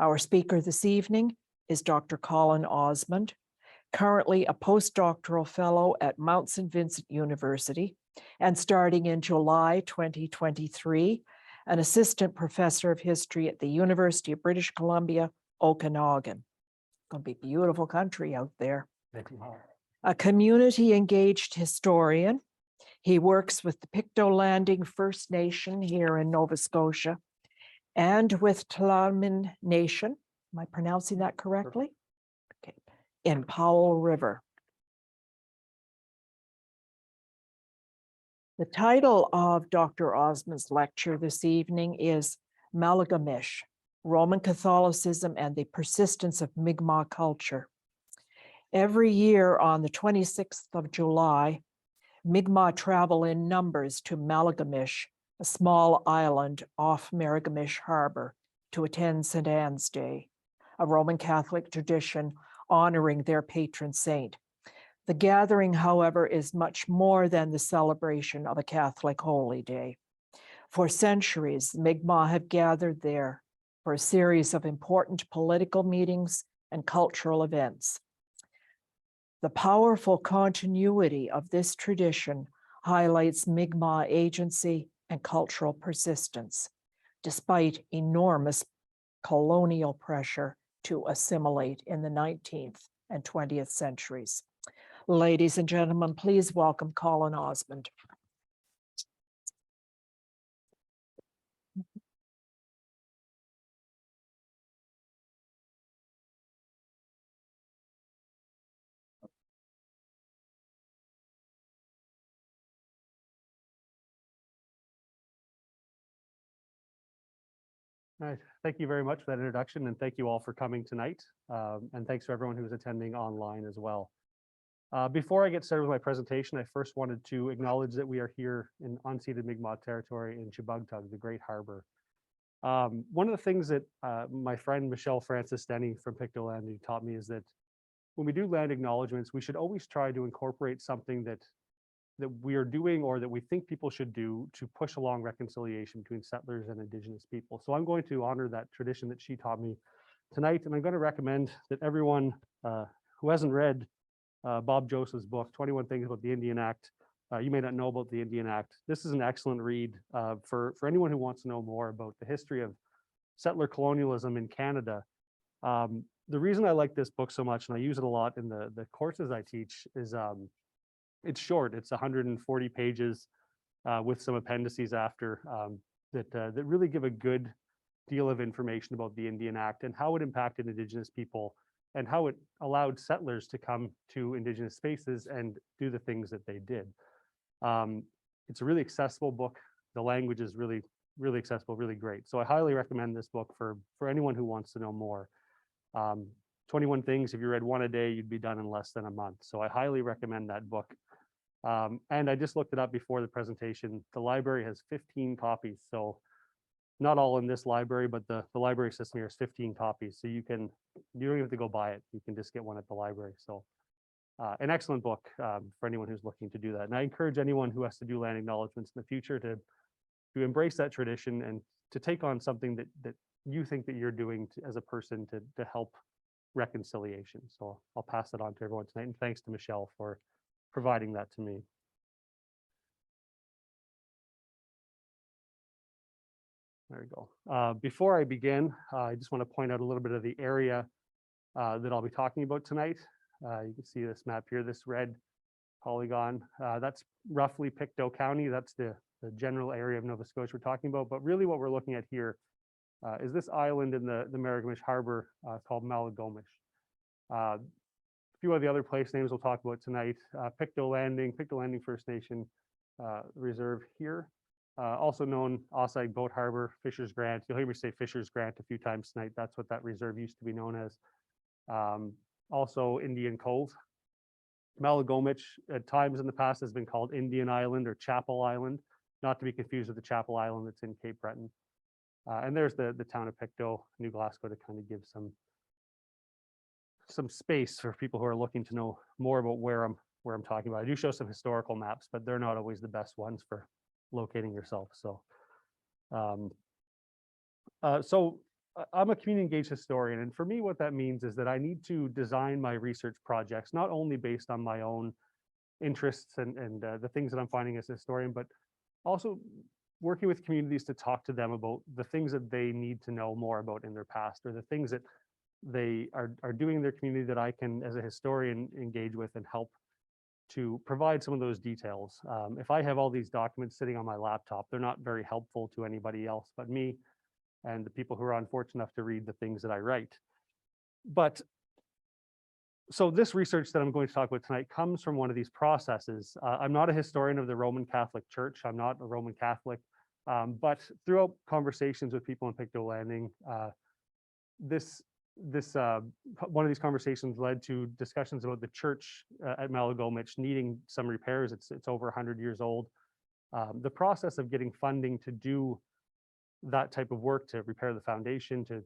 Our speaker this evening is Dr. Colin Osmond, currently a postdoctoral fellow at Mount St. Vincent University, and starting in July 2023, an assistant professor of history at the University of British Columbia, Okanagan. Gonna be beautiful country out there. A community engaged historian. He works with the Pictou Landing First Nation here in Nova Scotia and with Tla'amin Nation. Am I pronouncing that correctly? Okay. In Powell River. The title of Dr. Osmond's lecture this evening is Maligomish, Roman Catholicism and the Persistence of Mi'kmaq Culture. Every year on the 26th of July, Mi'kmaq travel in numbers to Maligomish, a small island off Maligomish Harbor, to attend St. Anne's Day, a Roman Catholic tradition honoring their patron saint. The gathering, however, is much more than the celebration of a Catholic holy day. For centuries, Mi'kmaq have gathered there for a series of important political meetings and cultural events. The powerful continuity of this tradition highlights Mi'kmaq agency and cultural persistence, despite enormous colonial pressure to assimilate in the 19th and 20th centuries. Ladies and gentlemen, please welcome Colin Osmond. All right. Thank you very much for that introduction, and thank you all for coming tonight. And thanks to everyone who's attending online as well. Before I get started with my presentation, I first wanted to acknowledge that we are here in unceded Mi'kmaq territory in Chibugtug, the Great Harbor. One of the things that my friend Michelle Francis Denny from Pictou Landing taught me is that when we do land acknowledgements, we should always try to incorporate something that we are doing or that we think people should do to push along reconciliation between settlers and Indigenous people. So I'm going to honor that tradition that she taught me tonight, and I'm going to recommend that everyone who hasn't read Bob Joseph's book, 21 Things About the Indian Act. You may not know about the Indian Act. This is an excellent read for anyone who wants to know more about the history of settler colonialism in Canada. The reason I like this book so much, and I use it a lot in the courses I teach, is it's short. It's 140 pages with some appendices after that really give a good deal of information about the Indian Act and how it impacted Indigenous people and how it allowed settlers to come to Indigenous spaces and do the things that they did. It's a really accessible book. The language is really, really accessible, really great. So I highly recommend this book for anyone who wants to know more. 21 things, if you read one a day, you'd be done in less than a month. So I highly recommend that book. And I just looked it up before the presentation. The library has 15 copies. So not all in this library, but the library system here is 15 copies. So you don't even have to go buy it. You can just get one at the library. So an excellent book for anyone who's looking to do that. And I encourage anyone who has to do land acknowledgements in the future to embrace that tradition and to take on something that you think that you're doing as a person to help reconciliation. So I'll pass it on to everyone tonight. And thanks to Michelle for providing that to me. There we go. Before I begin, I just want to point out a little bit of the area that I'll be talking about tonight. You can see this map here, this red polygon. That's roughly Pictou County. That's the general area of Nova Scotia we're talking about. But really what we're looking at here is this island in the Maligomish Harbor called Maligomish. A few of the other place names we'll talk about tonight. Pictou Landing First Nation Reserve here. Also known Osage Boat Harbor, Fisher's Grant. You'll hear me say Fisher's Grant a few times tonight. That's what that reserve used to be known as. Also Indian Cove. Maligomish at times in the past has been called Indian Island or Chapel Island, not to be confused with the Chapel Island that's in Cape Breton. And there's the town of Pictou, New Glasgow, to kind of give some space for people who are looking to know more about where I'm talking about. I do show some historical maps, but they're not always the best ones for locating yourself. So I'm a community engaged historian, and for me, what that means is that I need to design my research projects not only based on my own interests and the things that I'm finding as a historian, but also working with communities to talk to them about the things that they need to know more about in their past, or the things that they are doing in their community that I can, as a historian, engage with and help to provide some of those details. If I have all these documents sitting on my laptop, they're not very helpful to anybody else but me and the people who are unfortunate enough to read the things that I write. But so this research that I'm going to talk about tonight comes from one of these processes. I'm not a historian of the Roman Catholic Church. I'm not a Roman Catholic, but throughout conversations with people in Pictou Landing, one of these conversations led to discussions about the church at Maligomish needing some repairs. It's over 100 years old. The process of getting funding to do that type of work, to repair the foundation, to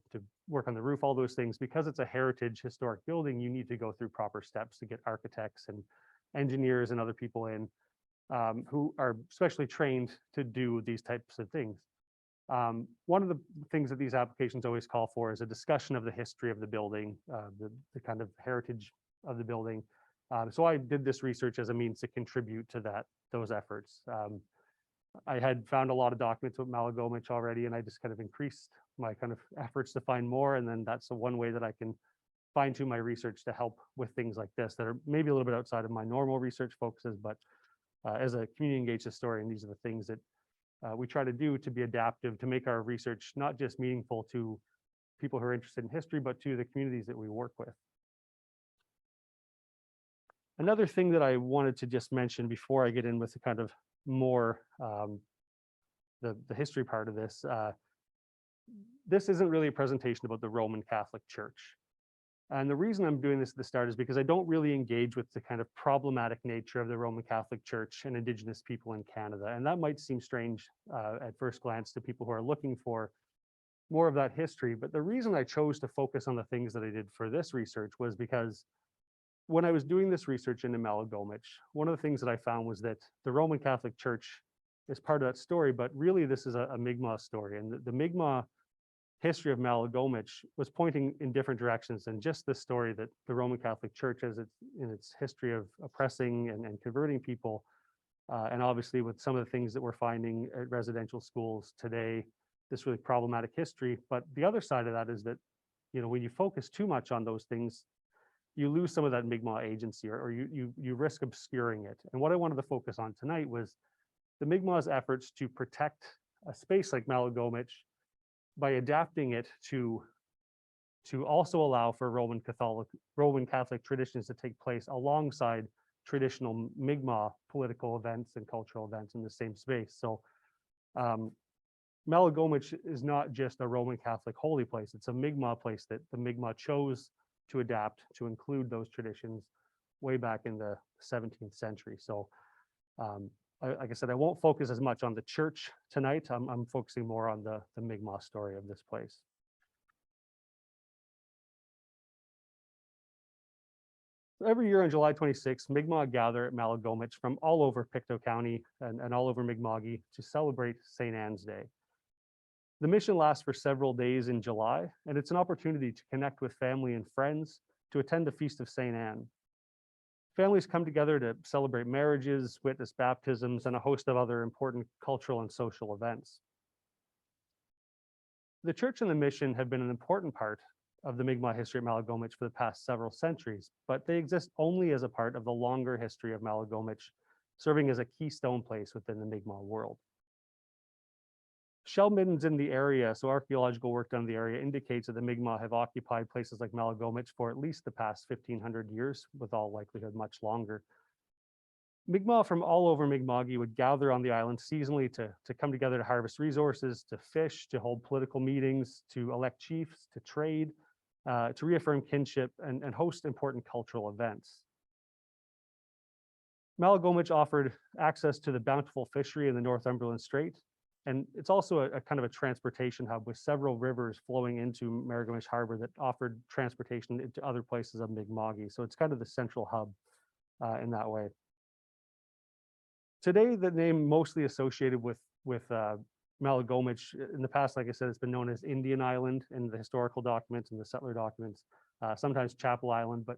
work on the roof, all those things, because it's a heritage historic building, you need to go through proper steps to get architects and engineers and other people in who are specially trained to do these types of things. One of the things that these applications always call for is a discussion of the history of the building, the kind of heritage of the building. So I did this research as a means to contribute to those efforts. I had found a lot of documents with Maligomish already, and I just kind of increased my kind of efforts to find more. And then that's the one way that I can fine tune my research to help with things like this that are maybe a little bit outside of my normal research focuses. But as a community engaged historian, these are the things that we try to do to be adaptive, to make our research not just meaningful to people who are interested in history, but to the communities that we work with. Another thing that I wanted to just mention before I get in with the kind of more the history part of this, this isn't really a presentation about the Roman Catholic Church. And the reason I'm doing this at the start is because I don't really engage with the kind of problematic nature of the Roman Catholic Church and Indigenous people in Canada. And that might seem strange at first glance to people who are looking for more of that history. But the reason I chose to focus on the things that I did for this research was because when I was doing this research into Maligomish, one of the things that I found was that the Roman Catholic Church is part of that story, but really this is a Mi'kmaq story. And the Mi'kmaq history of Maligomish was pointing in different directions than just the story that the Roman Catholic Church has in its history of oppressing and converting people. And obviously with some of the things that we're finding at residential schools today, this really problematic history. But the other side of that is that, you know, when you focus too much on those things, you lose some of that Mi'kmaq agency, or you risk obscuring it. And what I wanted to focus on tonight was the Mi'kmaq's efforts to protect a space like Maligomish by adapting it to also allow for Roman Catholic traditions to take place alongside traditional Mi'kmaq political events and cultural events in the same space. So Maligomish is not just a Roman Catholic holy place, it's a Mi'kmaq place that the Mi'kmaq chose to adapt to include those traditions way back in the 17th century. So like I said, I won't focus as much on the church tonight. I'm focusing more on the Mi'kmaq story of this place. Every year on July 26th, Mi'kmaq gather at Maligomish from all over Pictou County and all over Mi'kma'ki to celebrate St. Anne's Day. The mission lasts for several days in July, and it's an opportunity to connect with family and friends to attend the Feast of St. Anne. Families come together to celebrate marriages, witness baptisms, and a host of other important cultural and social events. The church and the mission have been an important part of the Mi'kmaq history at Maligomish for the past several centuries, but they exist only as a part of the longer history of Maligomish, serving as a keystone place within the Mi'kmaq world. Shell middens in the area, so archaeological work done in the area, indicates that the Mi'kmaq have occupied places like Maligomish for at least the past 1,500 years, with all likelihood much longer. Mi'kmaq from all over Mi'kma'ki would gather on the island seasonally to come together to harvest resources, to fish, to hold political meetings, to elect chiefs, to trade, to reaffirm kinship, and host important cultural events. Maligomish offered access to the bountiful fishery in the Northumberland Strait, and it's also a kind of a transportation hub with several rivers flowing into Maligomish Harbor that offered transportation into other places of Mi'kma'ki. So it's kind of the central hub in that way. Today, the name mostly associated with Maligomish. In the past, like I said, it's been known as Indian Island in the historical documents and the settler documents, sometimes Chapel Island. But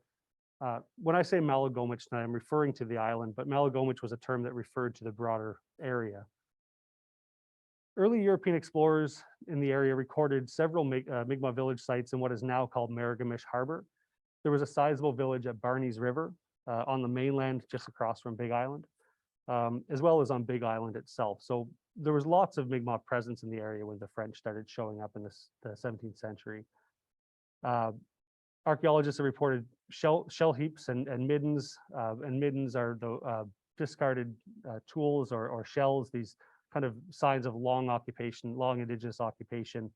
when I say Maligomish, I'm referring to the island, but Maligomish was a term that referred to the broader area. Early European explorers in the area recorded several Mi'kmaq village sites in what is now called Maligomish Harbor. There was a sizable village at Barney's River on the mainland just across from Big Island, as well as on Big Island itself. So there was lots of Mi'kmaq presence in the area when the French started showing up in the 17th century. Archaeologists have reported shell heaps and middens. And middens are the discarded tools or shells, these kind of signs of long occupation, long indigenous occupation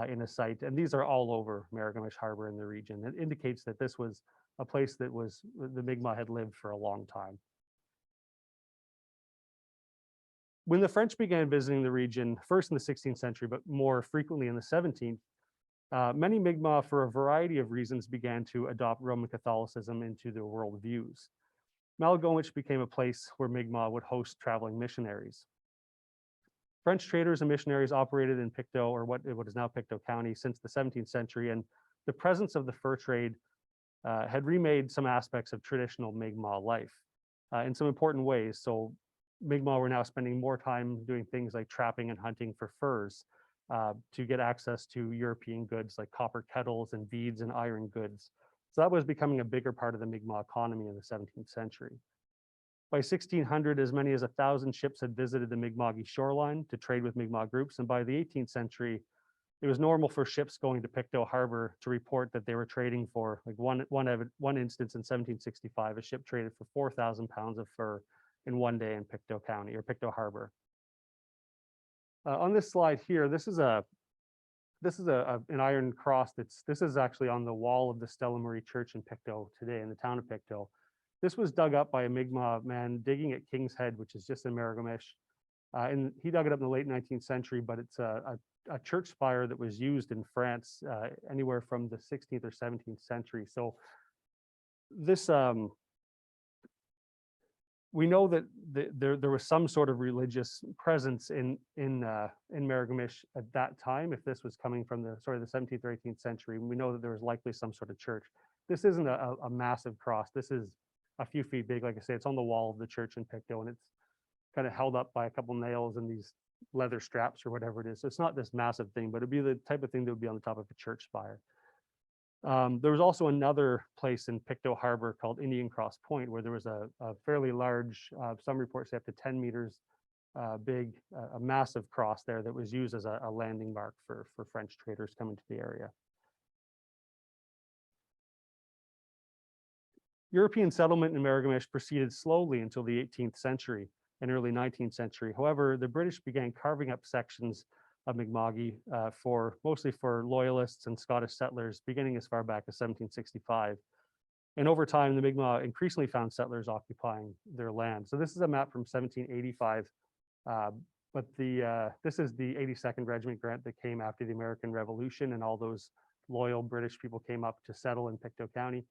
in a site. And these are all over Maligomish Harbor in the region. It indicates that this was a place that was the Mi'kmaq had lived for a long time. When the French began visiting the region, first in the 16th century, but more frequently in the 17th, many Mi'kmaq, for a variety of reasons, began to adopt Roman Catholicism into their worldviews. Maligomish became a place where Mi'kmaq would host traveling missionaries. French traders and missionaries operated in Pictou, or what is now Pictou County, since the 17th century, and the presence of the fur trade had remade some aspects of traditional Mi'kmaq life in some important ways. So Mi'kmaq were now spending more time doing things like trapping and hunting for furs to get access to European goods like copper kettles and beads and iron goods. So that was becoming a bigger part of the Mi'kmaq economy in the 17th century. By 1600, as many as 1,000 ships had visited the Mi'kmaqi shoreline to trade with Mi'kmaq groups. And by the 18th century, it was normal for ships going to Pictou Harbor to report that they were trading for, like one instance in 1765, a ship traded for 4,000 pounds of fur in one day in Pictou County or Pictou Harbor. On this slide here, this is an iron cross. This is actually on the wall of the Stella Marie Church in Pictou today, in the town of Pictou. This was dug up by a Mi'kmaq man digging at King's Head, which is just in Maligomish. And he dug it up in the late 19th century, but it's a church spire that was used in France anywhere from the 16th or 17th century. So this, we know that there was some sort of religious presence in Maligomish at that time. If this was coming from the 17th or 18th century, we know that there was likely some sort of church. This isn't a massive cross. This is a few feet big. Like I say, it's on the wall of the church in Pictou, and it's kind of held up by a couple nails and these leather straps or whatever it is. So it's not this massive thing, but it'd be the type of thing that would be on the top of a church spire. There was also another place in Pictou Harbor called Indian Cross Point, where there was a fairly large, some reports say up to 10 meters big, a massive cross there that was used as a landing mark for French traders coming to the area. European settlement in Maligomish proceeded slowly until the 18th century and early 19th century. However, the British began carving up sections of Mi'kmaqi mostly for loyalists and Scottish settlers, beginning as far back as 1765. And over time, the Mi'kmaq increasingly found settlers occupying their land. So this is a map from 1785, but this is the 82nd Regiment grant that came after the American Revolution, and all those loyal British people came up to settle in Pictou County.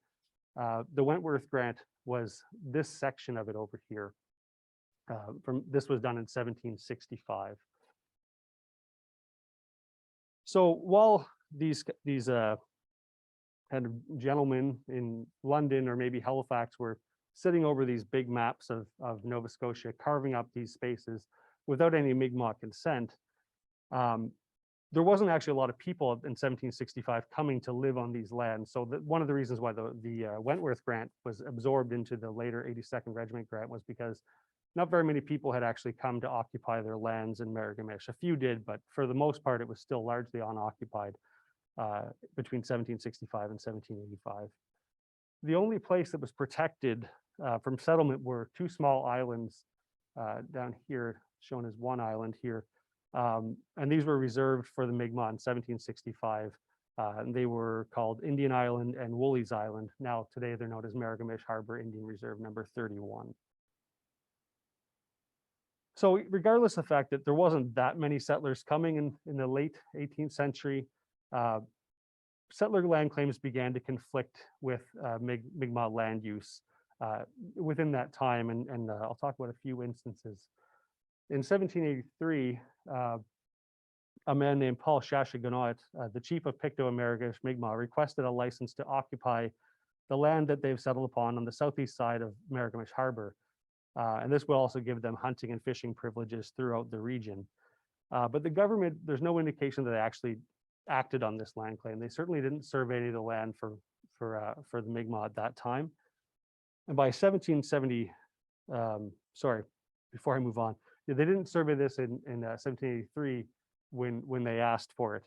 The Wentworth grant was this section of it over here. This was done in 1765. So while these kind of gentlemen in London or maybe Halifax were sitting over these big maps of Nova Scotia, carving up these spaces without any Mi'kmaq consent, there wasn't actually a lot of people in 1765 coming to live on these lands. So one of the reasons why the Wentworth grant was absorbed into the later 82nd Regiment grant was because not very many people had actually come to occupy their lands in Maligomish. A few did, but for the most part, it was still largely unoccupied between 1765 and 1785. The only place that was protected from settlement were two small islands down here, shown as one island here. And these were reserved for the Mi'kmaq in 1765. And they were called Indian Island and Woolies Island. Now, today, they're known as Maligomish Harbor Indian Reserve number 31. So regardless of the fact that there wasn't that many settlers coming in the late 18th century, settler land claims began to conflict with Mi'kmaq land use within that time. And I'll talk about a few instances. In 1783, a man named Paul Shashagonoit, the chief of Picto-Amerigish Mi'kmaq, requested a license to occupy the land that they've settled upon on the southeast side of Maligomish Harbor. And this will also give them hunting and fishing privileges throughout the region. But the government, there's no indication that they actually acted on this land claim. They certainly didn't survey any of the land for the Mi'kmaq at that time. And by 1770, sorry, before I move on, they didn't survey this in 1783 when they asked for it.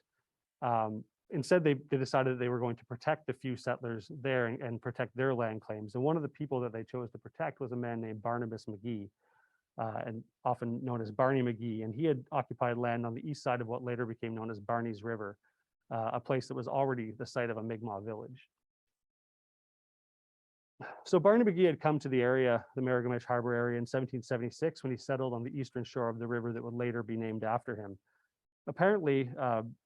Instead, they decided that they were going to protect the few settlers there and protect their land claims. And one of the people that they chose to protect was a man named Barnabas McGee, and often known as Barney McGee. And he had occupied land on the east side of what later became known as Barney's River, a place that was already the site of a Mi'kmaq village. So Barney McGee had come to the area, the Maligomish Harbor area, in 1776 when he settled on the eastern shore of the river that would later be named after him. Apparently,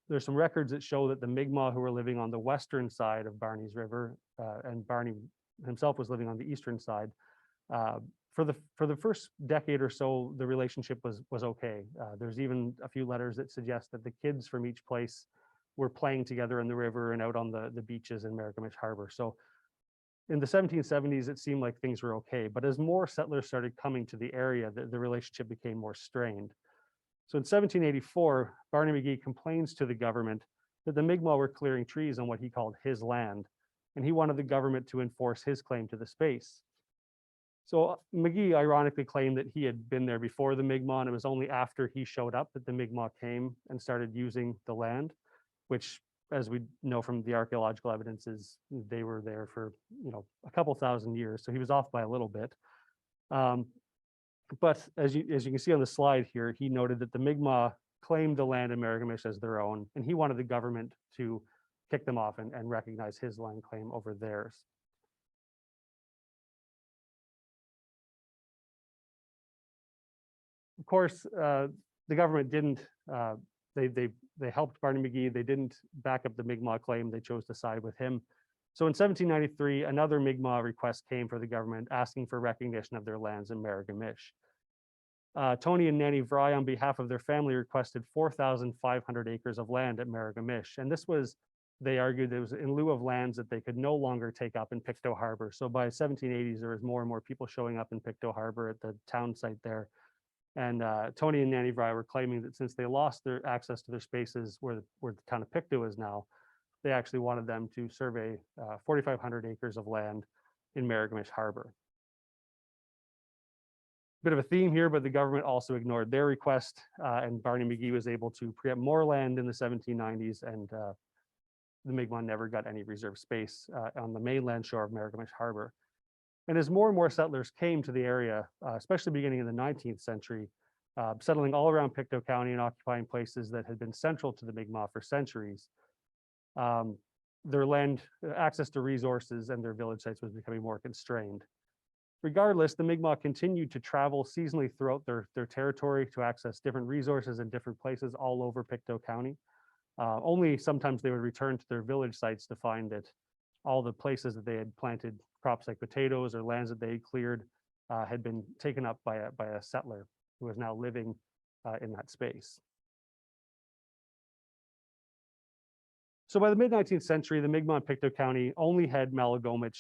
there's some records that show that the Mi'kmaq who were living on the western side of Barney's River, and Barney himself was living on the eastern side, for the first decade or so, the relationship was okay. There's even a few letters that suggest that the kids from each place were playing together in the river and out on the beaches in Maligomish Harbor. So in the 1770s, it seemed like things were okay. But as more settlers started coming to the area, the relationship became more strained. So in 1784, Barney McGee complains to the government that the Mi'kmaq were clearing trees on what he called his land, and he wanted the government to enforce his claim to the space. So McGee ironically claimed that he had been there before the Mi'kmaq, and it was only after he showed up that the Mi'kmaq came and started using the land, which, as we know from the archaeological evidence, is they were there for a couple thousand years. So he was off by a little bit. But as you can see on the slide here, he noted that the Mi'kmaq claimed the land in Maligomish as their own, and he wanted the government to kick them off and recognize his land claim over theirs. Of course, the government didn't, they helped Barney McGee. They didn't back up the Mi'kmaq claim. They chose to side with him. So in 1793, another Mi'kmaq request came for the government asking for recognition of their lands in Maligomish. Tony and Nanny Vry, on behalf of their family, requested 4,500 acres of land at Maligomish. And this was, they argued, it was in lieu of lands that they could no longer take up in Pictou Harbor. So by 1780s, there was more and more people showing up in Pictou Harbor at the town site there. And Tony and Nanny Vry were claiming that since they lost their access to their spaces where the town of Pictou is now, they actually wanted them to survey 4,500 acres of land in Maligomish Harbor. Bit of a theme here, but the government also ignored their request, and Barney McGee was able to preempt more land in the 1790s, and the Mi'kmaq never got any reserved space on the mainland shore of Maligomish Harbor. And as more and more settlers came to the area, especially beginning in the 19th century, settling all around Pictou County and occupying places that had been central to the Mi'kmaq for centuries, their land access to resources and their village sites was becoming more constrained. Regardless, the Mi'kmaq continued to travel seasonally throughout their territory to access different resources in different places all over Pictou County. Only sometimes they would return to their village sites to find that all the places that they had planted crops like potatoes or lands that they had cleared had been taken up by a settler who was now living in that space. So by the mid-19th century, the Mi'kmaq in Pictou County only had Maligomish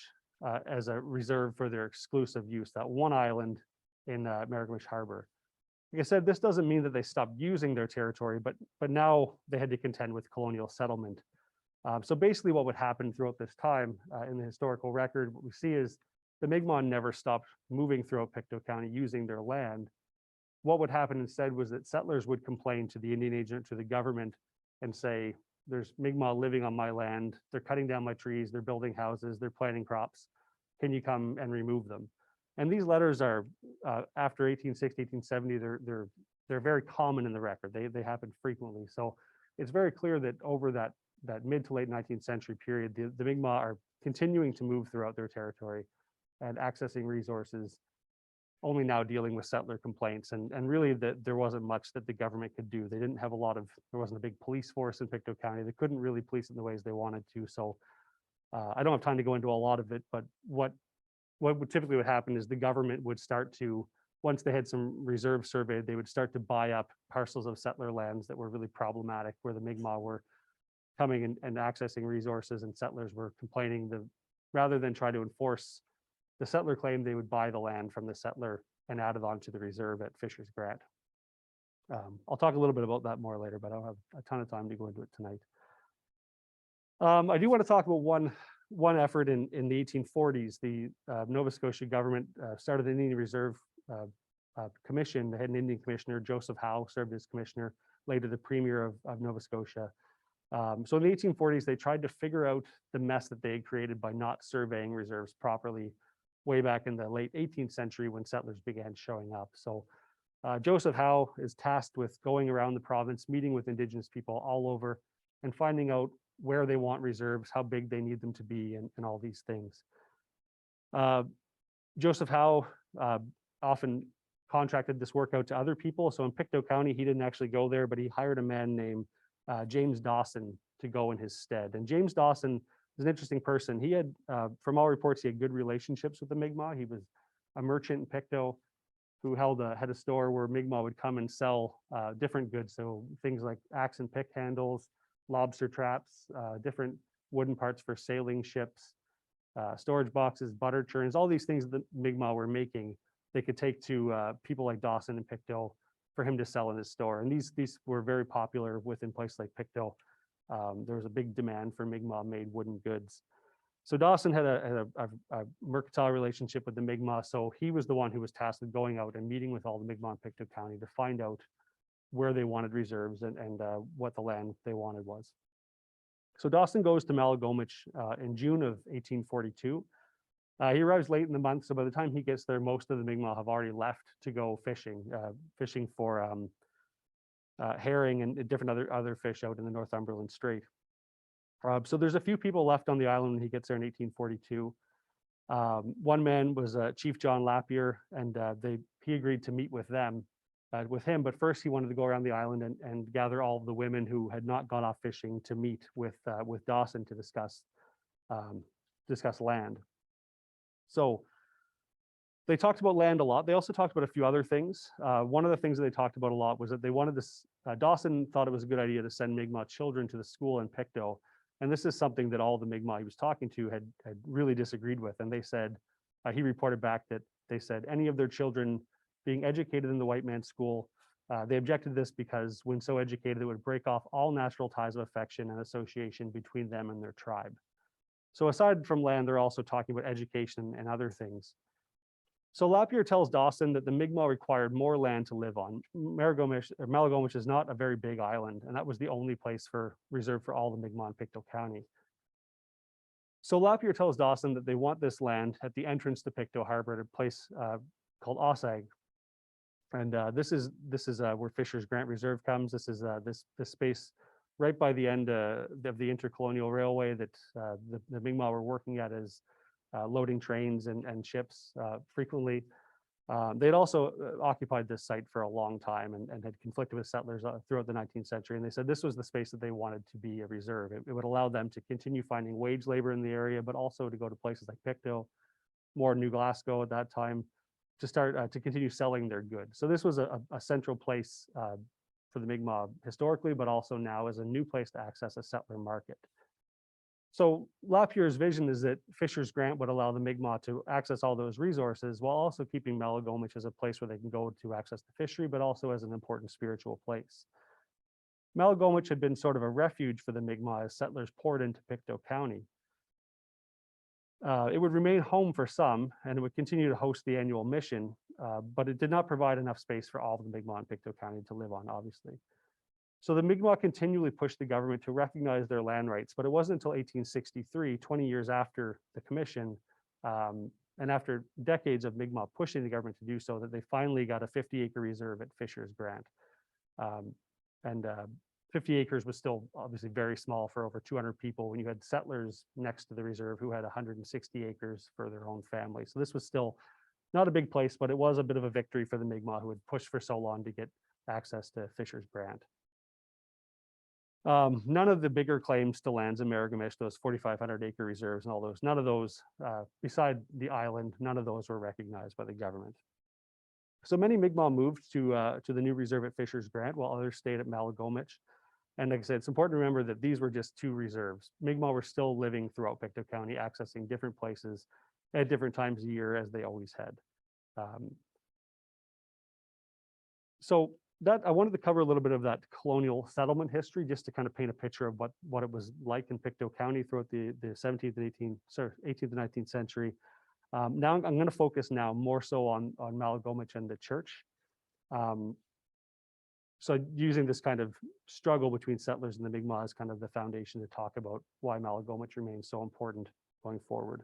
as a reserve for their exclusive use, that one island in Maligomish Harbor. Like I said, this doesn't mean that they stopped using their territory, but now they had to contend with colonial settlement. So basically what would happen throughout this time in the historical record, what we see is the Mi'kmaq never stopped moving throughout Pictou County using their land. What would happen instead was that settlers would complain to the Indian agent, to the government, and say, there's Mi'kmaq living on my land, they're cutting down my trees, they're building houses, they're planting crops. Can you come and remove them? And these letters are, after 1860, 1870, they're very common in the record. They happen frequently. So it's very clear that over that mid to late 19th century period, the Mi'kmaq are continuing to move throughout their territory and accessing resources, only now dealing with settler complaints. And really there wasn't much that the government could do. They didn't have there wasn't a big police force in Pictou County. They couldn't really police it in the ways they wanted to. So I don't have time to go into a lot of it, but what typically would happen is the government would start to once they had some reserves surveyed, they would start to buy up parcels of settler lands that were really problematic, where the Mi'kmaq were coming and accessing resources, and settlers were complaining. Rather than try to enforce the settler claim, they would buy the land from the settler and add it onto the reserve at Fisher's Grant. I'll talk a little bit about that more later, but I don't have a ton of time to go into it tonight. I do want to talk about one effort in the 1840s. The Nova Scotia government started an Indian Reserve Commission. They had an Indian commissioner, Joseph Howe, served as commissioner, later the premier of Nova Scotia. So in the 1840s, they tried to figure out the mess that they had created by not surveying reserves properly way back in the late 18th century when settlers began showing up. So Joseph Howe is tasked with going around the province, meeting with Indigenous people all over and finding out where they want reserves, how big they need them to be, and all these things. Joseph Howe often contracted this work out to other people. So in Pictou County, he didn't actually go there, but he hired a man named James Dawson to go in his stead. And James Dawson is an interesting person. He had, from all reports, he had good relationships with the Mi'kmaq. He was a merchant in Pictou who had a store where Mi'kmaq would come and sell different goods. So things like axe and pick handles, lobster traps, different wooden parts for sailing ships, storage boxes, butter churns, all these things that the Mi'kmaq were making, they could take to people like Dawson and Pictou for him to sell in his store. And these were very popular within places like Pictou. There was a big demand for Mi'kmaq made wooden goods. So Dawson had a mercantile relationship with the Mi'kmaq. So he was the one who was tasked with going out and meeting with all the Mi'kmaq in Pictou County to find out where they wanted reserves and what the land they wanted was. So Dawson goes to Maligomish in June of 1842. He arrives late in the month, so by the time he gets there, most of the Mi'kmaq have already left to go fishing, fishing for herring and different other fish out in the Northumberland Strait. So there's a few people left on the island when he gets there in 1842. One man was Chief John Lapierre, and he agreed to meet with him, but first he wanted to go around the island and gather all of the women who had not gone off fishing to meet with Dawson to discuss land. So they talked about land a lot. They also talked about a few other things. One of the things that they talked about a lot was that they wanted this, Dawson thought it was a good idea to send Mi'kmaq children to the school in Pictou. And this is something that all the Mi'kmaq he was talking to had really disagreed with. And they said, he reported back that they said any of their children being educated in the white man's school, they objected to this because when so educated, it would break off all natural ties of affection and association between them and their tribe. So aside from land, they're also talking about education and other things. So Lapierre tells Dawson that the Mi'kmaq required more land to live on. Maligomish is not a very big island, and that was the only place reserved for all the Mi'kmaq in Pictou County. So Lapierre tells Dawson that they want this land at the entrance to Pictou Harbor at a place called Osag. And this is where Fisher's Grant Reserve comes. This is this space right by the end of the intercolonial railway that the Mi'kmaq were working at as loading trains and ships frequently. They'd also occupied this site for a long time and had conflicted with settlers throughout the 19th century. And they said this was the space that they wanted to be a reserve. It would allow them to continue finding wage labor in the area, but also to go to places like Pictou, more New Glasgow at that time, to start to continue selling their goods. So this was a central place for the Mi'kmaq historically, but also now as a new place to access a settler market. So Lapierre's vision is that Fisher's Grant would allow the Mi'kmaq to access all those resources while also keeping Maligomish as a place where they can go to access the fishery, but also as an important spiritual place. Maligomish had been sort of a refuge for the Mi'kmaq as settlers poured into Pictou County. It would remain home for some, and it would continue to host the annual mission, but it did not provide enough space for all of the Mi'kmaq in Pictou County to live on, obviously. So the Mi'kmaq continually pushed the government to recognize their land rights, but it wasn't until 1863, 20 years after the commission, and after decades of Mi'kmaq pushing the government to do so, that they finally got a 50-acre reserve at Fisher's Grant. 50 acres was still obviously very small for over 200 people when you had settlers next to the reserve who had 160 acres for their own family. So this was still not a big place, but it was a bit of a victory for the Mi'kmaq who had pushed for so long to get access to Fisher's Grant. None of the bigger claims to lands in Maligomish, those 4,500 acre reserves and all those, none of those, beside the island, none of those were recognized by the government. So many Mi'kmaq moved to the new reserve at Fisher's Grant, while others stayed at Maligomish. And like I said, it's important to remember that these were just two reserves. Mi'kmaq were still living throughout Pictou County, accessing different places at different times of year, as they always had. So that I wanted to cover a little bit of that colonial settlement history, just to kind of paint a picture of what it was like in Pictou County throughout the 17th and 18th and 19th century. Now I'm going to focus now more so on Maligomish and the church. So using this kind of struggle between settlers and the Mi'kmaq as kind of the foundation to talk about why Maligomish remains so important going forward.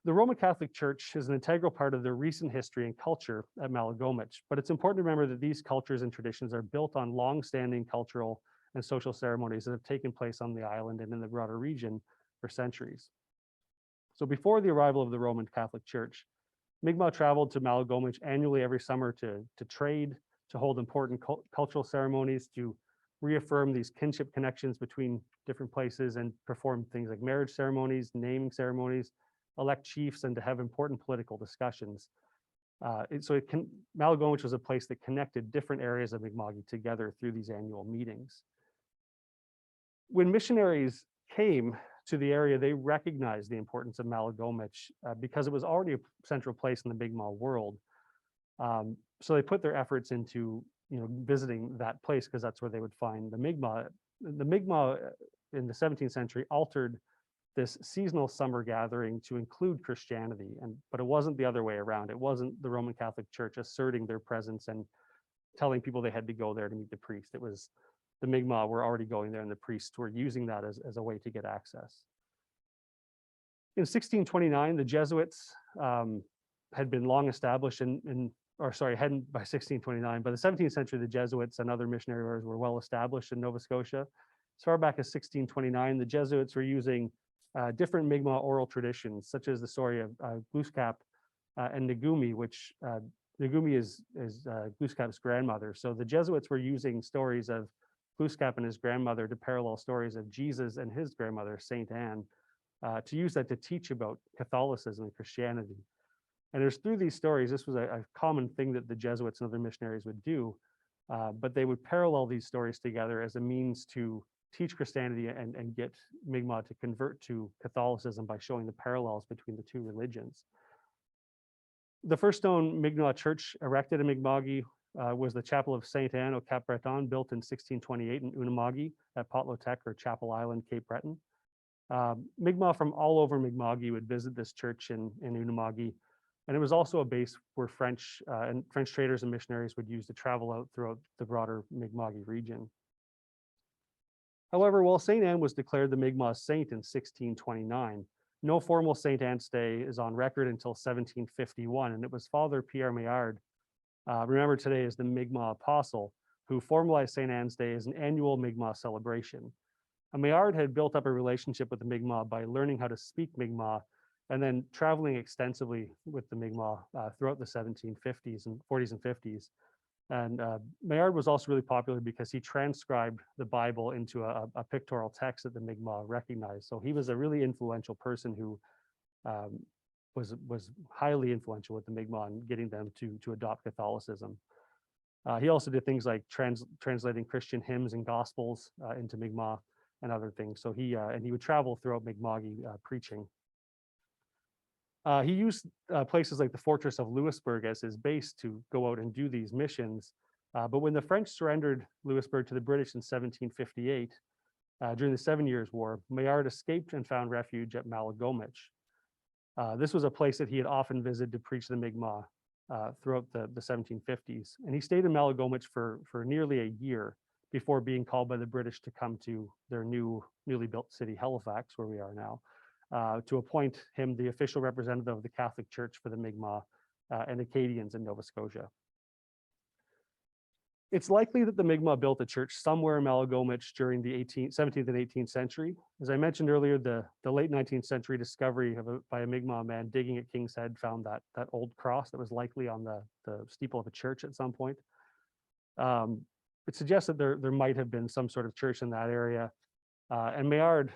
The Roman Catholic Church is an integral part of the recent history and culture at Maligomish, but it's important to remember that these cultures and traditions are built on long-standing cultural and social ceremonies that have taken place on the island and in the broader region for centuries. So before the arrival of the Roman Catholic Church, Mi'kmaq traveled to Maligomish annually every summer to trade, to hold important cultural ceremonies, to reaffirm these kinship connections between different places, and perform things like marriage ceremonies, naming ceremonies, elect chiefs, and to have important political discussions. Maligomish was a place that connected different areas of Mi'kmaq together through these annual meetings. When missionaries came to the area, they recognized the importance of Maligomish because it was already a central place in the Mi'kmaq world. So they put their efforts into visiting that place, because that's where they would find the Mi'kmaq. The Mi'kmaq in the 17th century altered this seasonal summer gathering to include Christianity, but it wasn't the other way around. It wasn't the Roman Catholic Church asserting their presence and telling people they had to go there to meet the priest. It was the Mi'kmaq were already going there, and the priests were using that as a way to get access. In 1629, the Jesuits had been long established hadn't by 1629, by the 17th century, the Jesuits and other missionary orders were well established in Nova Scotia. As far back as 1629, the Jesuits were using different Mi'kmaq oral traditions, such as the story of Glooskap and Nagumi, which Nagumi is Glooskap's grandmother. So the Jesuits were using stories of Glooskap and his grandmother to parallel stories of Jesus and his grandmother, Saint Anne, to use that to teach about Catholicism and Christianity. And it was through these stories, this was a common thing that the Jesuits and other missionaries would do, but they would parallel these stories together as a means to teach Christianity and get Mi'kmaq to convert to Catholicism by showing the parallels between the two religions. The first stone Mi'kmaq church erected in Mi'kmaq was the Chapel of Saint Anne au Cap Breton, built in 1628 in Unama'ki at Potlotec, or Chapel Island, Cape Breton. Mi'kmaq from all over Mi'kmaq would visit this church in Unama'ki, and it was also a base where French traders and missionaries would use to travel out throughout the broader Mi'kmaq region. However, while Saint Anne was declared the Mi'kmaq saint in 1629, no formal Saint Anne's Day is on record until 1751, and it was Father Pierre Maillard, remembered today as the Mi'kmaq apostle, who formalized Saint Anne's Day as an annual Mi'kmaq celebration. Maillard had built up a relationship with the Mi'kmaq by learning how to speak Mi'kmaq and then traveling extensively with the Mi'kmaq throughout the 1740s and 50s. And Maillard was also really popular because he transcribed the Bible into a pictorial text that the Mi'kmaq recognized. So he was a really influential person who was highly influential with the Mi'kmaq in getting them to adopt Catholicism. He also did things like translating Christian hymns and gospels into Mi'kmaq and other things. So he would travel throughout Mi'kmaq preaching. He used places like the fortress of Louisbourg as his base to go out and do these missions. But when the French surrendered Louisbourg to the British in 1758, during the 7 Years' War, Maillard escaped and found refuge at Maligomish. This was a place that he had often visited to preach the Mi'kmaq throughout the 1750s. And he stayed in Maligomish for nearly a year before being called by the British to come to their newly built city, Halifax, where we are now, to appoint him the official representative of the Catholic Church for the Mi'kmaq and Acadians in Nova Scotia. It's likely that the Mi'kmaq built a church somewhere in Maligomish during the 17th and 18th century. As I mentioned earlier, the late 19th century discovery by a Mi'kmaq man digging at King's Head found that old cross that was likely on the steeple of a church at some point. It suggests that there might have been some sort of church in that area. And Maillard,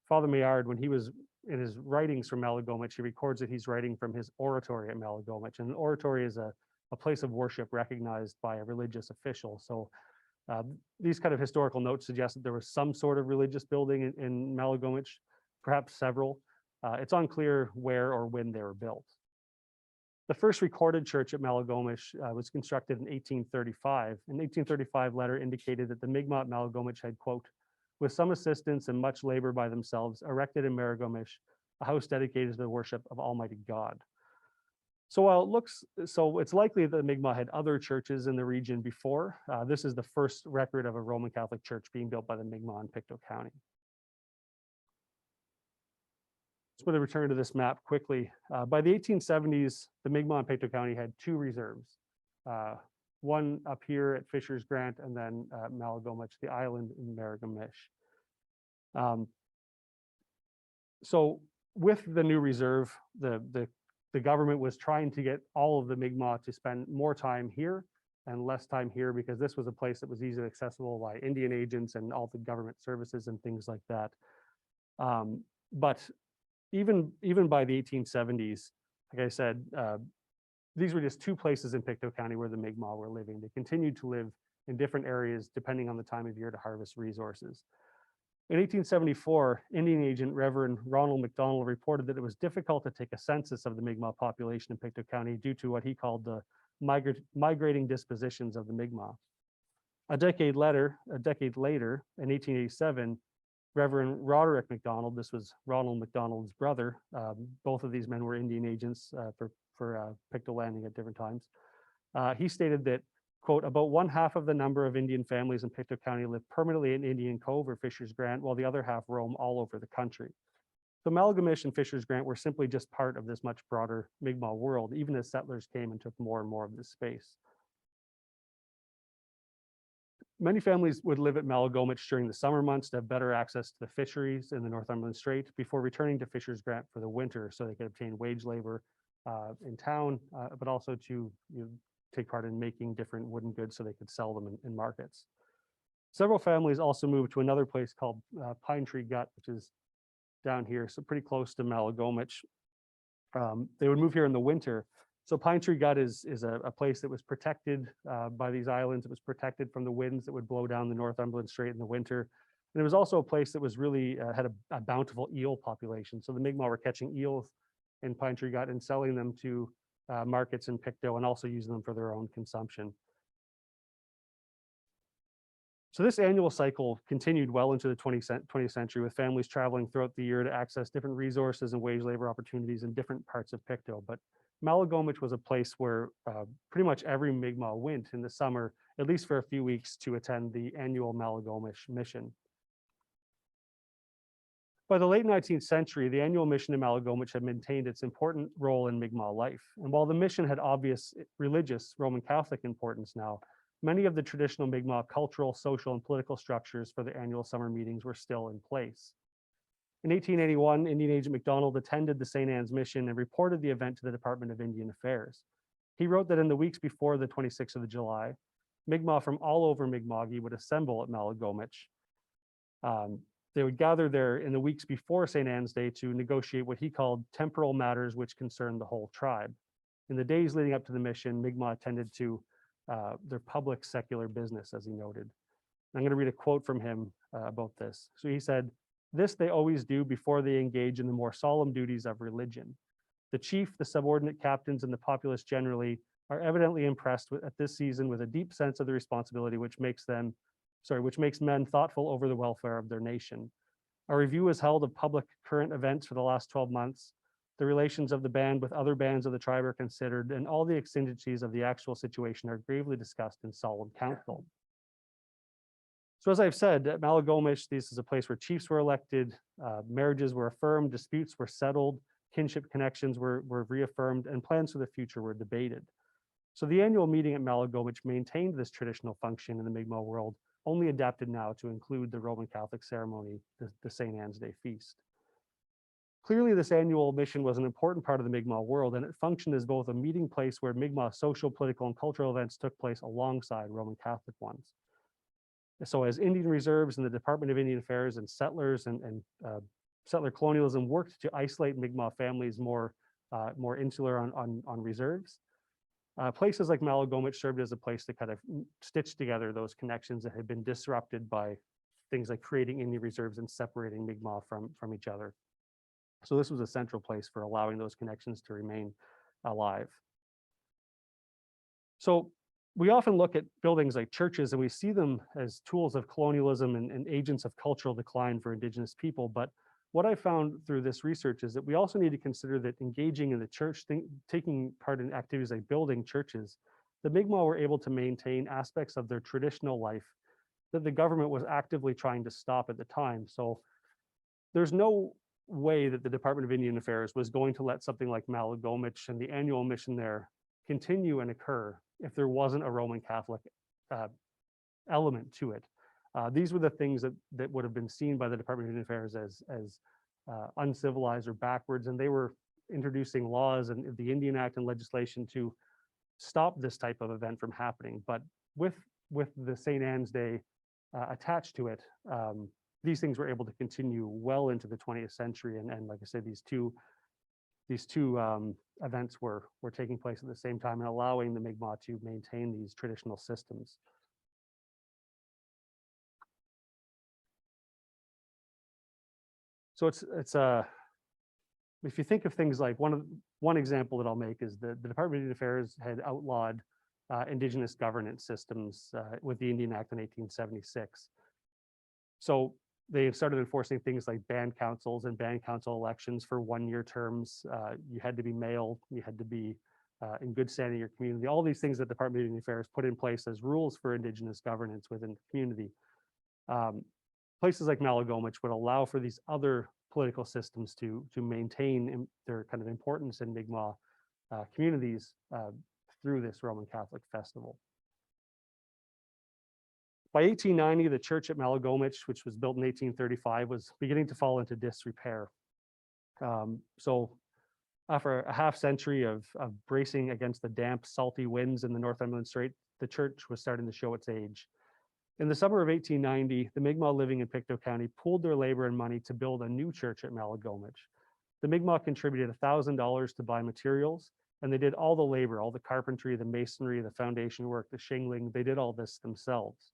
Father Maillard, when he was in his writings from Maligomish, he records that he's writing from his oratory at Maligomish. And an oratory is a place of worship recognized by a religious official. So these kind of historical notes suggest that there was some sort of religious building in Maligomish, perhaps several. It's unclear where or when they were built. The first recorded church at Maligomish was constructed in 1835. An 1835 letter indicated that the Mi'kmaq Maligomish had, quote, with some assistance and much labor by themselves, erected in Maligomish a house dedicated to the worship of Almighty God. So while it's likely that the Mi'kmaq had other churches in the region before. This is the first record of a Roman Catholic church being built by the Mi'kmaq in Pictou County. Just want to return to this map quickly. By the 1870s, the Mi'kmaq in Pictou County had two reserves. One up here at Fisher's Grant, and then Maligomish, the island in Maligomish. So with the new reserve, the government was trying to get all of the Mi'kmaq to spend more time here and less time here, because this was a place that was easily accessible by Indian agents and all the government services and things like that. But even by the 1870s, like I said, these were just two places in Pictou County where the Mi'kmaq were living. They continued to live in different areas depending on the time of year to harvest resources. In 1874, Indian agent Reverend Ronald McDonald reported that it was difficult to take a census of the Mi'kmaq population in Pictou County due to what he called the migrating dispositions of the Mi'kmaq. A decade later, in 1887, Reverend Roderick McDonald, this was Ronald McDonald's brother, both of these men were Indian agents for Pictou Landing at different times. He stated that, quote, about 1/2 of the number of Indian families in Pictou County live permanently in Indian Cove or Fisher's Grant, while the other half roam all over the country. So Maligomish and Fisher's Grant were simply just part of this much broader Mi'kmaq world, even as settlers came and took more and more of this space. Many families would live at Maligomish during the summer months to have better access to the fisheries in the Northumberland Strait before returning to Fisher's Grant for the winter, so they could obtain wage labor in town, but also to take part in making different wooden goods so they could sell them in markets. Several families also moved to another place called Pine Tree Gut, which is down here, so pretty close to Maligomish. They would move here in the winter. So Pine Tree Gut is a place that was protected by these islands. It was protected from the winds that would blow down the Northumberland Strait in the winter. And it was also a place that was really had a bountiful eel population. So the Mi'kmaq were catching eels in Pine Tree Gut and selling them to markets in Pictou, and also using them for their own consumption. So this annual cycle continued well into the 20th century, with families traveling throughout the year to access different resources and wage labor opportunities in different parts of Pictou. But Maligomish was a place where pretty much every Mi'kmaq went in the summer, at least for a few weeks, to attend the annual Maligomish mission. By the late 19th century, the annual mission in Maligomish had maintained its important role in Mi'kmaq life. And while the mission had obvious religious Roman Catholic importance now, many of the traditional Mi'kmaq cultural, social, and political structures for the annual summer meetings were still in place. In 1881, Indian agent McDonald attended the St. Anne's mission and reported the event to the Department of Indian Affairs. He wrote that in the weeks before the 26th of July, Mi'kmaq from all over Mi'kma'ki would assemble at Maligomish. They would gather there in the weeks before St. Anne's Day to negotiate what he called temporal matters which concerned the whole tribe. In the days leading up to the mission, Mi'kmaq attended to their public secular business, as he noted. I'm going to read a quote from him about this. So he said, "This they always do before they engage in the more solemn duties of religion. The chief, the subordinate captains, and the populace generally are evidently impressed at this season with a deep sense of the responsibility which makes men thoughtful over the welfare of their nation. A review is held of public current events for the last 12 months. The relations of the band with other bands of the tribe are considered, and all the exigencies of the actual situation are gravely discussed in solemn council." So as I've said, at Maligomish, this is a place where chiefs were elected, marriages were affirmed, disputes were settled, kinship connections were reaffirmed, and plans for the future were debated. So the annual meeting at Maligomish maintained this traditional function in the Mi'kmaq world, only adapted now to include the Roman Catholic ceremony, the St. Anne's Day feast. Clearly, this annual mission was an important part of the Mi'kmaq world, and it functioned as both a meeting place where Mi'kmaq social, political, and cultural events took place alongside Roman Catholic ones. So as Indian reserves and the Department of Indian Affairs and settlers and settler colonialism worked to isolate Mi'kmaq families more insular on reserves. Places like Maligomish served as a place to kind of stitch together those connections that had been disrupted by things like creating Indian reserves and separating Mi'kmaq from each other. So this was a central place for allowing those connections to remain alive. So we often look at buildings like churches and we see them as tools of colonialism and agents of cultural decline for Indigenous people. But what I found through this research is that we also need to consider that engaging in the church, taking part in activities like building churches, the Mi'kmaq were able to maintain aspects of their traditional life that the government was actively trying to stop at the time. So there's no way that the Department of Indian Affairs was going to let something like Maligomish and the annual mission there continue and occur if there wasn't a Roman Catholic element to it. These were the things that would have been seen by the Department of Indian Affairs as uncivilized or backwards, and they were introducing laws and the Indian Act and legislation to stop this type of event from happening. But with the St. Anne's Day attached to it, these things were able to continue well into the 20th century. And like I said, these two events were taking place at the same time and allowing the Mi'kmaq to maintain these traditional systems. So it's if you think of things like one example that I'll make is the Department of Indian Affairs had outlawed Indigenous governance systems with the Indian Act in 1876. So they started enforcing things like band councils and band council elections for one-year terms. You had to be male, you had to be in good standing in your community. All these things that the Department of Indian Affairs put in place as rules for Indigenous governance within the community. Places like Maligomish would allow for these other political systems to maintain their kind of importance in Mi'kmaq communities through this Roman Catholic festival. By 1890, the church at Maligomish, which was built in 1835, was beginning to fall into disrepair. So after a half century of bracing against the damp, salty winds in the Northumberland Strait, the church was starting to show its age. In the summer of 1890, the Mi'kmaq living in Pictou County pooled their labor and money to build a new church at Maligomish. The Mi'kmaq contributed $1,000 to buy materials, and they did all the labor, all the carpentry, the masonry, the foundation work, the shingling. They did all this themselves.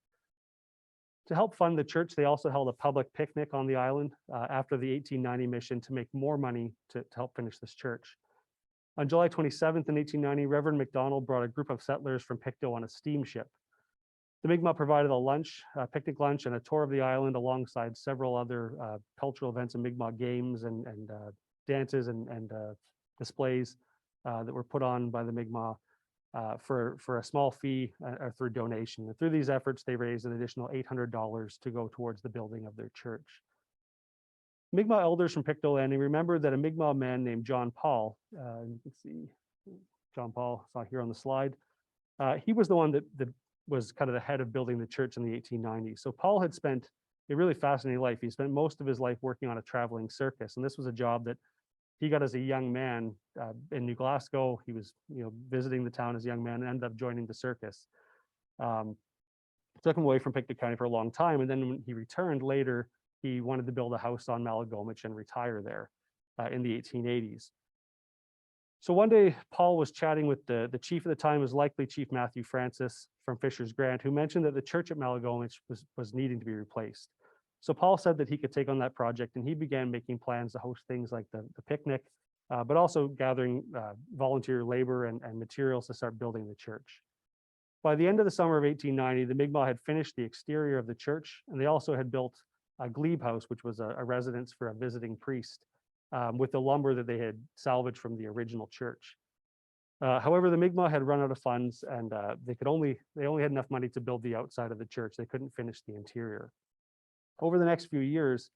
To help fund the church, they also held a public picnic on the island after the 1890 mission to make more money to help finish this church. On July 27th in 1890, Reverend McDonald brought a group of settlers from Pictou on a steamship. The Mi'kmaq provided a lunch, a picnic lunch, and a tour of the island alongside several other cultural events and Mi'kmaq games and dances and displays that were put on by the Mi'kmaq for a small fee or through donation. And through these efforts, they raised an additional $800 to go towards the building of their church. Mi'kmaq elders from Pictou Landing remembered that a Mi'kmaq man named John Paul, you can see John Paul, saw here on the slide, he was the one that was kind of the head of building the church in the 1890s. So Paul had spent a really fascinating life. He spent most of his life working on a traveling circus, and this was a job that he got as a young man in New Glasgow. He was, visiting the town as a young man and ended up joining the circus. Took him away from Pictou County for a long time, and then when he returned later, he wanted to build a house on Maligomish and retire there in the 1880s. So one day, Paul was chatting with the chief at the time, was likely Chief Matthew Francis from Fisher's Grant, who mentioned that the church at Maligomish was needing to be replaced. So Paul said that he could take on that project, and he began making plans to host things like the picnic, but also gathering volunteer labor and materials to start building the church. By the end of the summer of 1890, the Mi'kmaq had finished the exterior of the church, and they also had built a glebe house, which was a residence for a visiting priest, with the lumber that they had salvaged from the original church. However, the Mi'kmaq had run out of funds, and they only had enough money to build the outside of the church. They couldn't finish the interior. Over the next few years,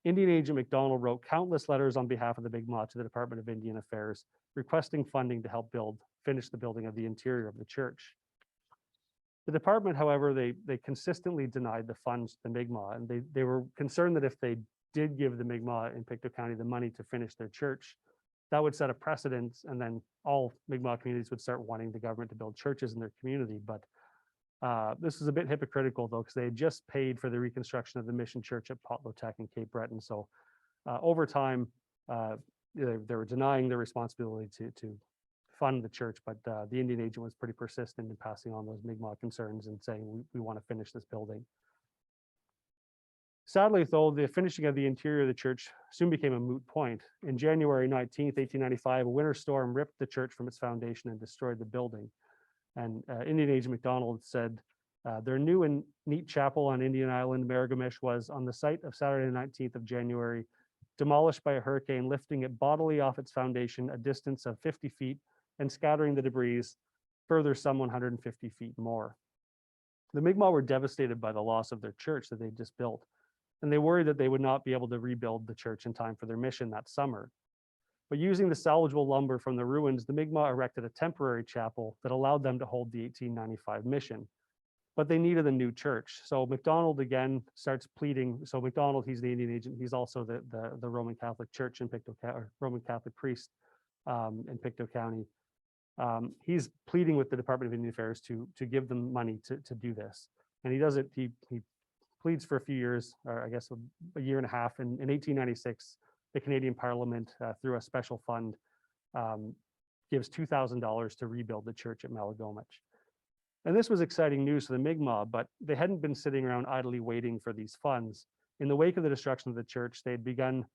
Indian Agent McDonald wrote countless letters on behalf of the Mi'kmaq to the Department of Indian Affairs, requesting funding to help finish the building of the interior of the church. The department, however, they consistently denied the funds to the Mi'kmaq, and they were concerned that if they did give the Mi'kmaq in Pictou County the money to finish their church, that would set a precedent, and then all Mi'kmaq communities would start wanting the government to build churches in their community. But this is a bit hypocritical, though, because they had just paid for the reconstruction of the mission church at Potlotac and Cape Breton. So Over time, they were denying their responsibility to fund the church, but the Indian agent was pretty persistent in passing on those Mi'kmaq concerns and saying, we want to finish this building. Sadly, though, the finishing of the interior of the church soon became a moot point. In January 19th, 1895, a winter storm ripped the church from its foundation and destroyed the building. And Indian agent MacDonald said, their new and neat chapel on Indian Island, Maligomish, was on the site of Saturday, 19th of January, demolished by a hurricane, lifting it bodily off its foundation a distance of 50 feet and scattering the debris further some 150 feet more. The Mi'kmaq were devastated by the loss of their church that they just built, and they worried that they would not be able to rebuild the church in time for their mission that summer. But using the salvageable lumber from the ruins, the Mi'kmaq erected a temporary chapel that allowed them to hold the 1895 mission. But they needed a new church. So MacDonald again starts pleading. So MacDonald, he's the Indian agent. He's also the Roman Catholic Church in Pictou County, or Roman Catholic priest in Pictou County. He's pleading with the Department of Indian Affairs to give them money to do this. And he does it, he pleads for a few years, or I guess a year and a half. And in 1896, the Canadian Parliament, through a special fund, gives $2,000 to rebuild the church at Maligomish. And this was exciting news for the Mi'kmaq, but they hadn't been sitting around idly waiting for these funds. In the wake of the destruction of the church, they had begun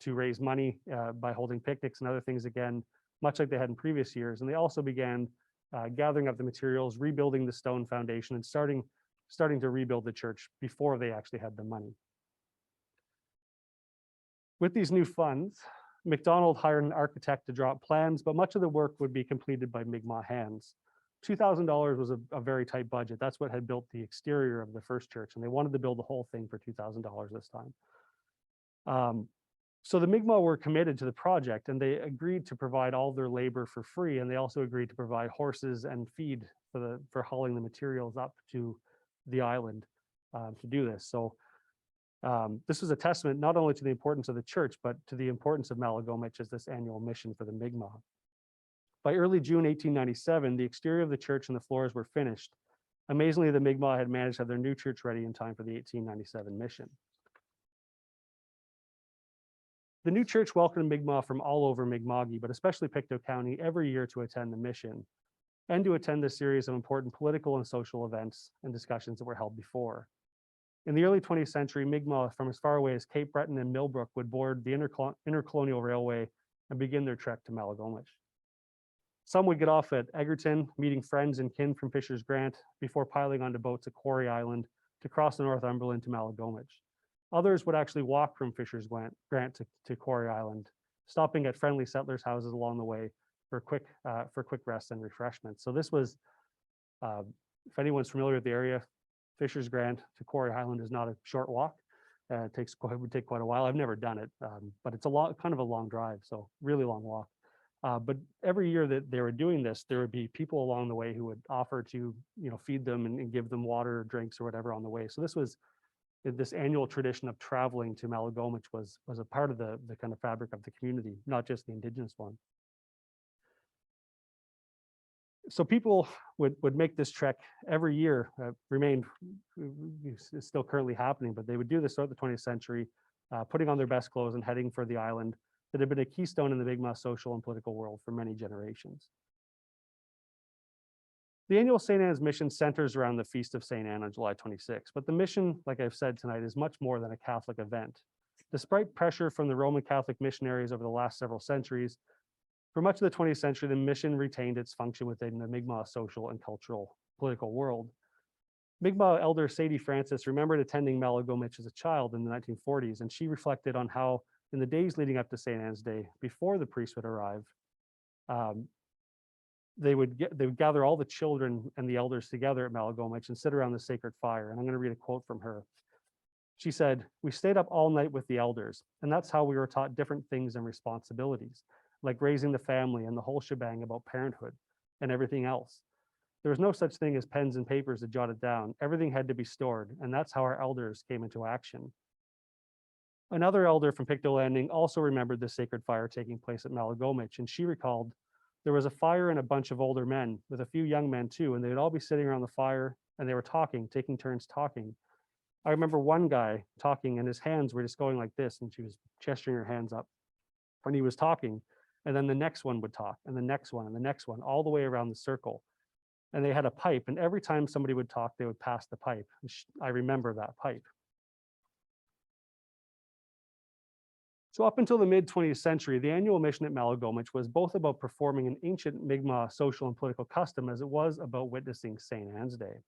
to raise money by holding picnics and other things again, much like they had in previous years. And they also began gathering up the materials, rebuilding the stone foundation, and starting to rebuild the church before they actually had the money. With these new funds, MacDonald hired an architect to draw up plans, but much of the work would be completed by Mi'kmaq hands. $2,000 was a very tight budget. That's what had built the exterior of the first church, and they wanted to build the whole thing for $2,000 this time. So the Mi'kmaq were committed to the project, and they agreed to provide all their labor for free, and they also agreed to provide horses and feed for hauling the materials up to the island to do this. So this was a testament not only to the importance of the church, but to the importance of Maligomish as this annual mission for the Mi'kmaq. By early June 1897, the exterior of the church and the floors were finished. Amazingly, the Mi'kmaq had managed to have their new church ready in time for the 1897 mission. The new church welcomed Mi'kmaq from all over Mi'kma'ki, but especially Pictou County, every year to attend the mission and to attend a series of important political and social events and discussions that were held before. In the early 20th century, Mi'kmaq from as far away as Cape Breton and Millbrook would board the intercolonial railway and begin their trek to Maligomish. Some would get off at Egerton, meeting friends and kin from Fisher's Grant before piling onto boats at Quarry Island to cross the Northumberland to Maligomish. Others would actually walk from Fisher's Grant to Quarry Island, stopping at friendly settlers' houses along the way for quick rest and refreshment. So this was, if anyone's familiar with the area, Fisher's Grant to Quarry Island is not a short walk. It would take quite a while. I've never done it, but it's kind of a long drive, so really long walk. But every year that they were doing this, there would be people along the way who would offer to, feed them and give them water or drinks or whatever on the way. So this annual tradition of traveling to Maligomish was a part of the kind of fabric of the community, not just the Indigenous one. So people would make this trek every year, it's still currently happening, but they would do this throughout the 20th century, putting on their best clothes and heading for the island that had been a keystone in the Mi'kmaq social and political world for many generations. The annual St. Anne's mission centers around the Feast of St. Anne on July 26, but the mission, like I've said tonight, is much more than a Catholic event. Despite pressure from the Roman Catholic missionaries over the last several centuries, for much of the 20th century, the mission retained its function within the Mi'kmaq social and cultural political world. Mi'kmaq elder Sadie Francis remembered attending Maligomish as a child in the 1940s, and she reflected on how in the days leading up to St. Anne's Day, before the priest would arrive, they would gather all the children and the elders together at Maligomish and sit around the sacred fire. And I'm going to read a quote from her. She said, "We stayed up all night with the elders, and that's how we were taught different things and responsibilities, like raising the family and the whole shebang about parenthood and everything else. There was no such thing as pens and papers to jot it down. Everything had to be stored, and that's how our elders came into action." Another elder from Pictou Landing also remembered the sacred fire taking place at Maligomish, and she recalled there was a fire and a bunch of older men with a few young men too, and they would all be sitting around the fire and they were talking, taking turns talking. I remember one guy talking and his hands were just going like this, and she was gesturing her hands up when he was talking. And then the next one would talk, and the next one, and the next one, all the way around the circle. And they had a pipe, and every time somebody would talk, they would pass the pipe. I remember that pipe. So up until the mid-20th century, the annual mission at Maligomish was both about performing an ancient Mi'kmaq social and political custom as it was about witnessing St. Anne's Day.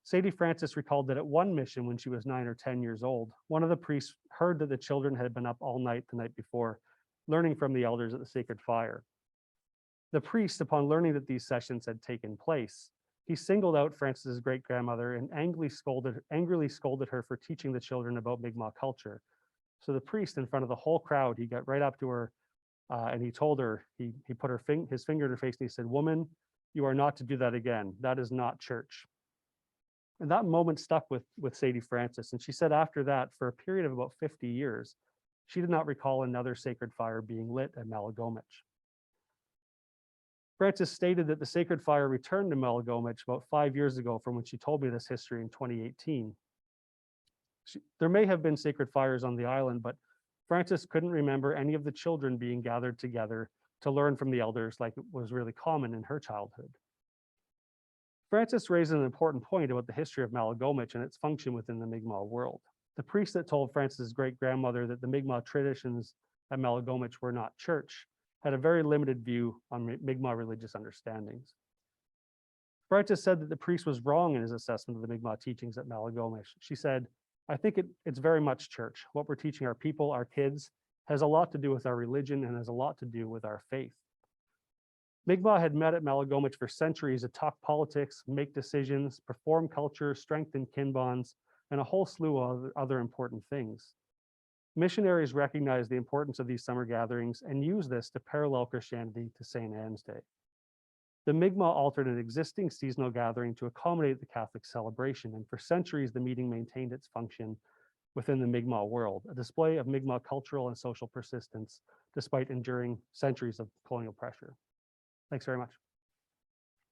Sadie Francis recalled that at one mission when she was 9 or 10 years old, one of the priests heard that the children had been up all night the night before, learning from the elders at the sacred fire. The priest, upon learning that these sessions had taken place, he singled out Francis's great-grandmother and angrily scolded her for teaching the children about Mi'kmaq culture. So the priest, in front of the whole crowd, he got right up to her and he told her, he put his finger in her face and he said, "Woman, you are not to do that again. That is not church." And that moment stuck with Sadie Francis. And she said after that, for a period of about 50 years, she did not recall another sacred fire being lit at Maligomish. Francis stated that the sacred fire returned to Maligomish about 5 years ago from when she told me this history in 2018. There may have been sacred fires on the island, but Francis couldn't remember any of the children being gathered together to learn from the elders like it was really common in her childhood. Francis raised an important point about the history of Maligomish and its function within the Mi'kmaq world. The priest that told Francis's great-grandmother that the Mi'kmaq traditions at Maligomish were not church had a very limited view on Mi'kmaq religious understandings. Francis said that the priest was wrong in his assessment of the Mi'kmaq teachings at Maligomish. She said, "I think it's very much church. What we're teaching our people, our kids, has a lot to do with our religion and has a lot to do with our faith." Mi'kmaq had met at Maligomish for centuries to talk politics, make decisions, perform culture, strengthen kin bonds, and a whole slew of other important things. Missionaries recognized the importance of these summer gatherings and used this to parallel Christianity to St. Anne's Day. The Mi'kmaq altered an existing seasonal gathering to accommodate the Catholic celebration, and for centuries the meeting maintained its function within the Mi'kmaq world, a display of Mi'kmaq cultural and social persistence despite enduring centuries of colonial pressure. Thanks very much.